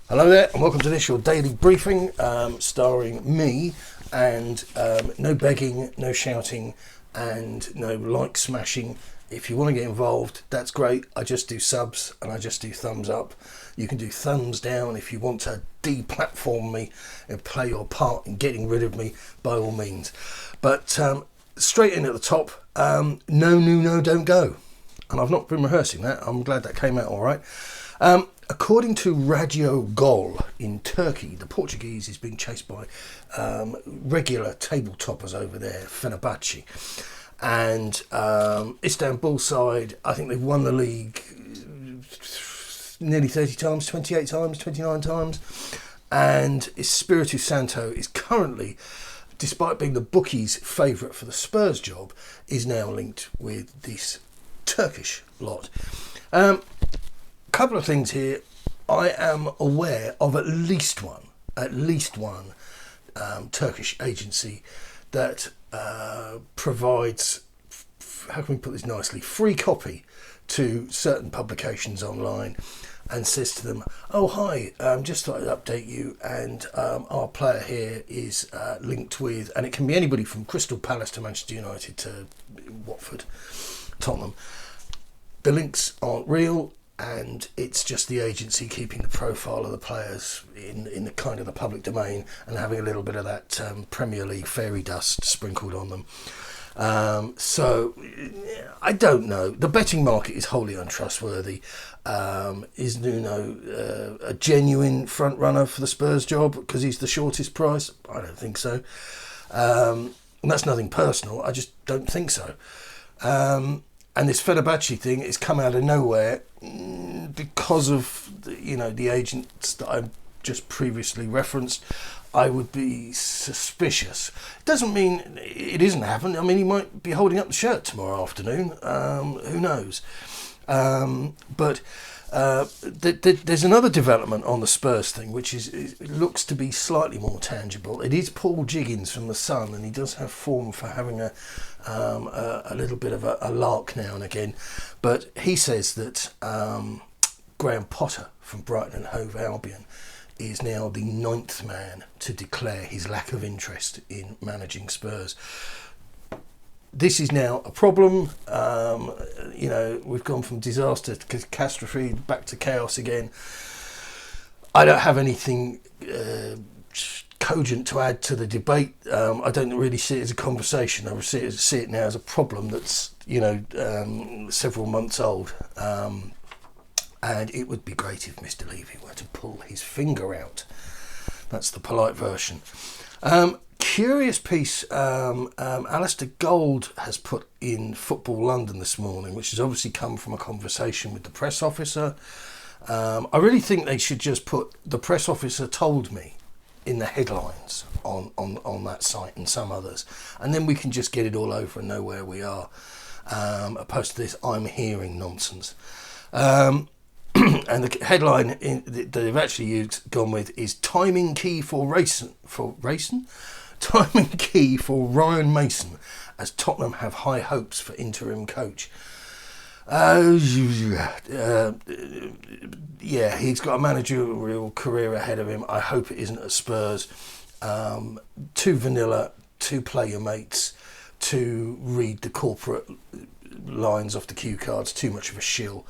Hello there, and welcome to this, your daily briefing, starring me, and no begging, no shouting, and no like smashing. If you want to get involved, that's great. I just do subs and I just do thumbs up. You can do thumbs down if you want to deplatform me and play your part in getting rid of me, by all means. But straight in at the top, no, don't go. And I've not been rehearsing that. I'm glad that came out all right. According to Radio Gol in Turkey, the Portuguese is being chased by regular table toppers over there, Fenerbahce. And Istanbul side, I think they've won the league nearly 30 times, 28 times, 29 times. And Espiritu Santo is currently, despite being the bookies' favourite for the Spurs job, is now linked with this Turkish lot. Couple of things here. I am aware of at least one Turkish agency that provides, how can we put this nicely, free copy to certain publications online, and says to them, oh hi, just thought I'd update you, and our player here is linked with, and it can be anybody from Crystal Palace to Manchester United to Watford, Tottenham. The links aren't real, and it's just the agency keeping the profile of the players in the kind of the public domain and having a little bit of that Premier League fairy dust sprinkled on them. So I don't know. The betting market is wholly untrustworthy. Is Nuno a genuine front runner for the Spurs job because he's the shortest price? I don't think so. And that's nothing personal. I just don't think so. And this Fenerbahce thing has come out of nowhere because of the agents that I've just previously referenced. I would be suspicious. It doesn't mean it isn't happened. I mean, he might be holding up the shirt tomorrow afternoon. Who knows? But there's another development on the Spurs thing, which it looks to be slightly more tangible. It is Paul Jiggins from The Sun, and he does have form for having a little bit of a lark now and again. But he says that Graham Potter from Brighton and Hove Albion is now the 9th man to declare his lack of interest in managing Spurs. This is now a problem. We've gone from disaster to catastrophe, back to chaos again. I don't have anything cogent to add to the debate. I don't really see it as a conversation. I see it now as a problem that's several months old. And it would be great if Mr. Levy were to pull his finger out. That's the polite version. Curious piece Alistair Gold has put in Football London this morning, which has obviously come from a conversation with the press officer. I really think they should just put "the press officer told me" in the headlines on that site and some others, and then we can just get it all over and know where we are, opposed to this "I'm hearing" nonsense. And the headline that they've actually gone with is "Timing key for Timing key for Ryan Mason as Tottenham have high hopes for interim coach." Yeah, he's got a managerial career ahead of him. I hope it isn't at Spurs. Too vanilla, to play your mates, to read the corporate lines off the cue cards, too much of a shill.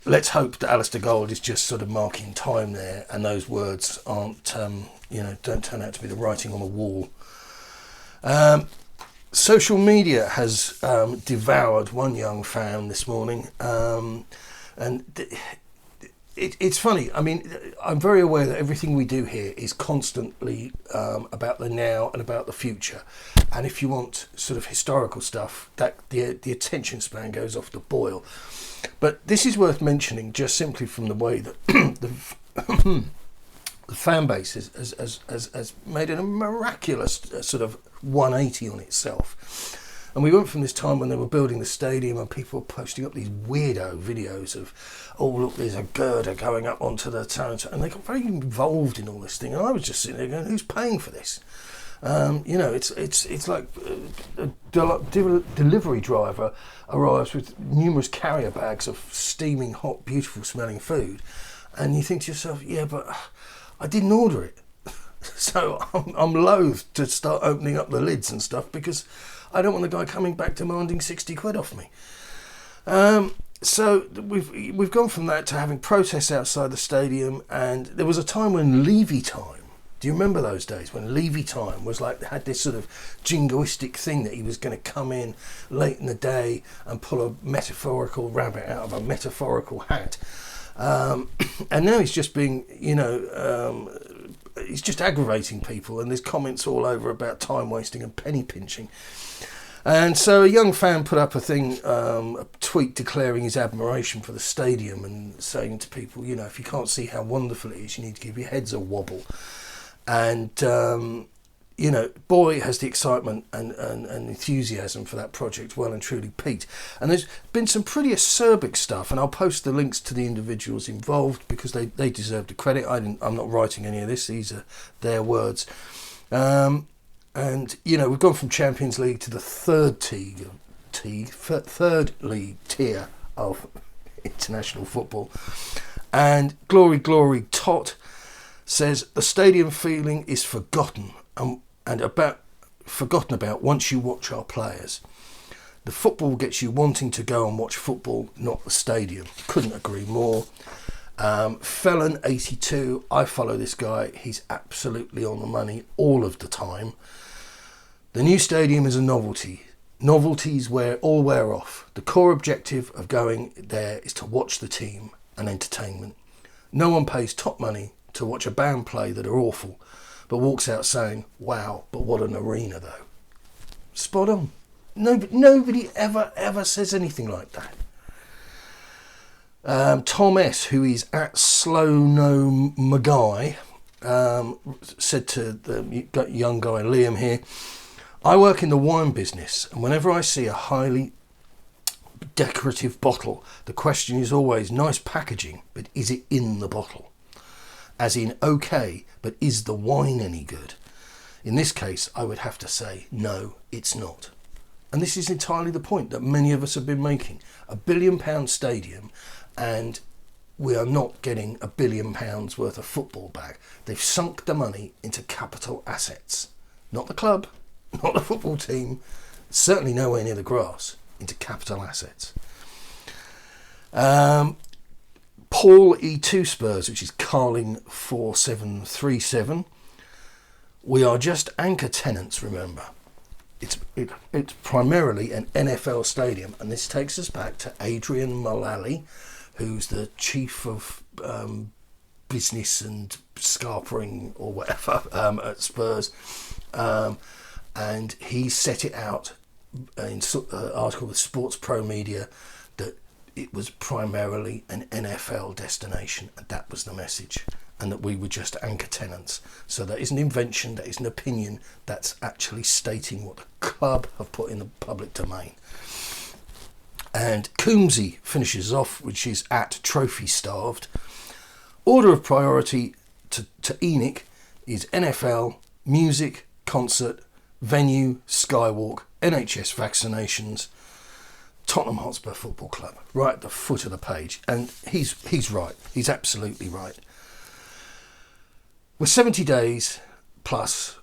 Let's hope that Alistair Gold is just sort of marking time there, and those words aren't, don't turn out to be the writing on the wall. Social media has devoured one young fan this morning, and it's funny. I mean, I'm very aware that everything we do here is constantly about the now and about the future. And if you want sort of historical stuff, that the attention span goes off the boil. But this is worth mentioning just simply from the way that the fan base has made a miraculous sort of 180 on itself. And we went from this time when they were building the stadium and people were posting up these weirdo videos of, oh look, there's a girder going up onto the town, and they got very involved in all this thing. And I was just sitting there going, who's paying for this? It's like a delivery driver arrives with numerous carrier bags of steaming hot, beautiful smelling food, And you think to yourself, yeah, but I didn't order it. So I'm loath to start opening up the lids and stuff because I don't want the guy coming back demanding 60 quid off me. So we've gone from that to having protests outside the stadium, and there was a time when Levy time. Do you remember those days when Levy time was like, had this sort of jingoistic thing that he was going to come in late in the day and pull a metaphorical rabbit out of a metaphorical hat. And now he's just being, he's just aggravating people, and there's comments all over about time wasting and penny pinching. And so a young fan put up a tweet declaring his admiration for the stadium and saying to people, if you can't see how wonderful it is, you need to give your heads a wobble. And, boy, has the excitement and enthusiasm for that project well and truly peaked. And there's been some pretty acerbic stuff, and I'll post the links to the individuals involved because they deserve the credit. I'm not writing any of this. These are their words. And, we've gone from Champions League to the third league tier of international football. And Glory Tot says the stadium feeling is forgotten about once you watch our players. The football gets you wanting to go and watch football, not the stadium. Couldn't agree more. Felon 82, I follow this guy. He's absolutely on the money all of the time. The new stadium is a novelty. Novelties all wear off. The core objective of going there is to watch the team and entertainment. No one pays top money to watch a band play that are awful, but walks out saying, wow, but what an arena though. Spot on. Nobody ever says anything like that. Tom S., who is at Slow No Maguy, said to the young guy Liam here, I work in the wine business, and whenever I see a highly decorative bottle, the question is always nice packaging, but is it in the bottle? As in, okay, but is the wine any good? In this case, I would have to say, no, it's not. And this is entirely the point that many of us have been making. £1 billion stadium, and we are not getting £1 billion worth of football back. They've sunk the money into capital assets. Not the club, not the football team, certainly nowhere near the grass, into capital assets. Paul E2 Spurs, which is Carling 4737. We are just anchor tenants, remember. It's primarily an NFL stadium, and this takes us back to Adrian Mullally, who's the chief of business and scarpering or whatever at Spurs, and he set it out in an article with Sports Pro Media that it was primarily an NFL destination, and that was the message, and that we were just anchor tenants. So that isn't invention, that isn't opinion, that's actually stating what the club have put in the public domain. And Coombesy finishes off, which is at Trophy Starved. Order of priority to Enoch is NFL, music, concert, venue, skywalk, NHS vaccinations, Tottenham Hotspur Football Club, right at the foot of the page. And he's right. He's absolutely right. We're 70 days plus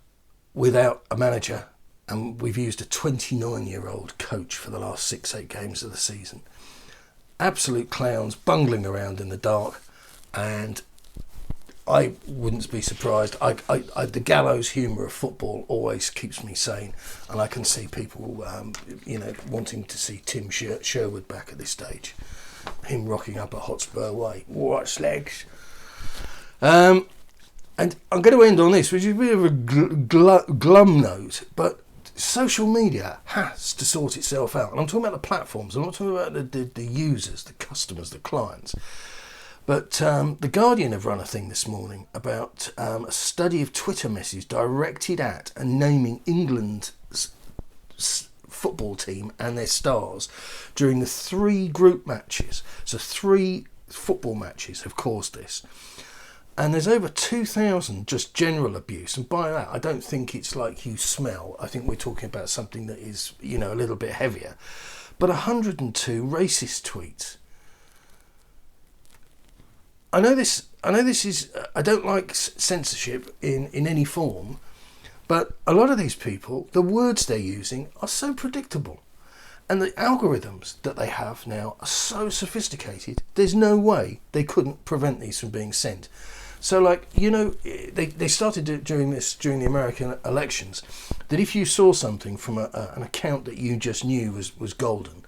without a manager, and we've used a 29-year-old coach for the last 6-8 games of the season. Absolute clowns bungling around in the dark, and I wouldn't be surprised. The gallows humour of football always keeps me sane, and I can see people, wanting to see Tim Sherwood back at this stage. Him rocking up a Hotspur Way. What slags? And I'm going to end on this, which is a bit of a glum note, but social media has to sort itself out. And I'm talking about the platforms. I'm not talking about the users, the customers, the clients. But The Guardian have run a thing this morning about a study of Twitter messages directed at and naming England's football team and their stars during the 3 group matches. So 3 football matches have caused this. And there's over 2,000 just general abuse. And by that, I don't think it's like you smell. I think we're talking about something that is, a little bit heavier. But 102 racist tweets. I know this I know this is, I don't like censorship in any form, but a lot of these people, the words they're using are so predictable. And the algorithms that they have now are so sophisticated, there's no way they couldn't prevent these from being sent. So, like, you know, they started during the American elections, that if you saw something from an account that you just knew was golden,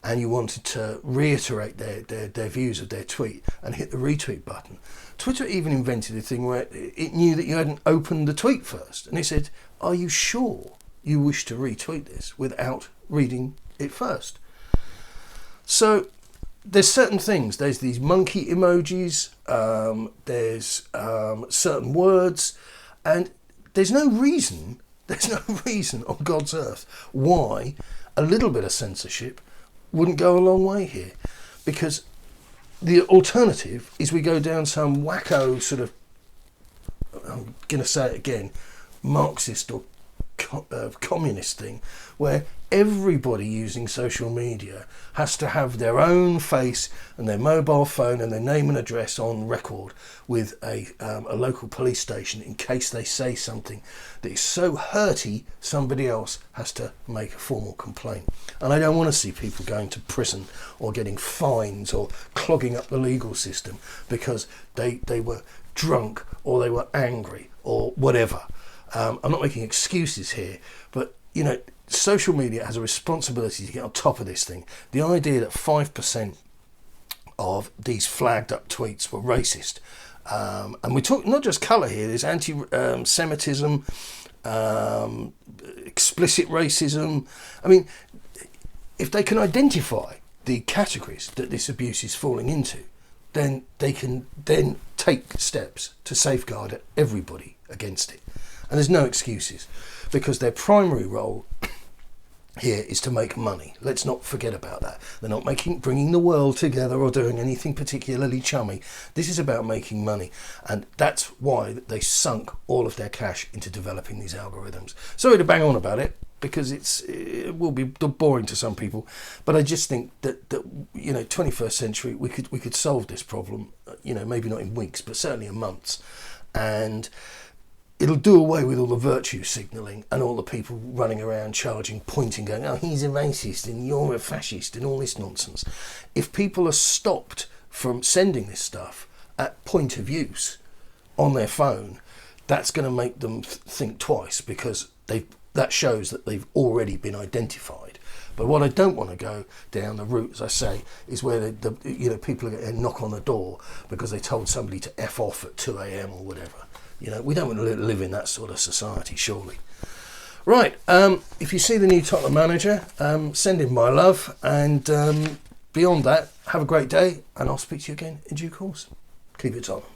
and you wanted to reiterate their views of their tweet and hit the retweet button, Twitter even invented a thing where it knew that you hadn't opened the tweet first. And it said, are you sure you wish to retweet this without reading it first? So there's certain things. There's these monkey emojis. There's certain words, and there's no reason on God's earth why a little bit of censorship wouldn't go a long way here, because the alternative is we go down some wacko sort of, I'm going to say it again, Marxist or communist thing, where everybody using social media has to have their own face and their mobile phone and their name and address on record with a local police station in case they say something that is so hurty somebody else has to make a formal complaint. And I don't want to see people going to prison or getting fines or clogging up the legal system because they were drunk or they were angry or whatever. I'm not making excuses here, but, you know, social media has a responsibility to get on top of this thing. The idea that 5% of these flagged up tweets were racist, and we talk not just colour here, there's anti-Semitism, explicit racism. I mean, if they can identify the categories that this abuse is falling into, then they can then take steps to safeguard everybody against it. And there's no excuses, because their primary role here is to make money. Let's not forget about that. They're not bringing the world together or doing anything particularly chummy. This is about making money, and that's why they sunk all of their cash into developing these algorithms. Sorry to bang on about it, because it will be boring to some people, but I just think that you know, 21st century, we could solve this problem, you know, maybe not in weeks, but certainly in months, and it'll do away with all the virtue signalling and all the people running around charging, pointing, going, oh, he's a racist and you're a fascist and all this nonsense. If people are stopped from sending this stuff at point of use on their phone, that's going to make them think twice, because that shows that they've already been identified. But what I don't want to go down the route, as I say, is where you know, people are going to knock on the door because they told somebody to F off at 2 a.m. or whatever. You know, we don't want to live in that sort of society, surely. Right, if you see the new Tottenham manager, send him my love, and beyond that, have a great day, and I'll speak to you again in due course. Keep it Tottenham.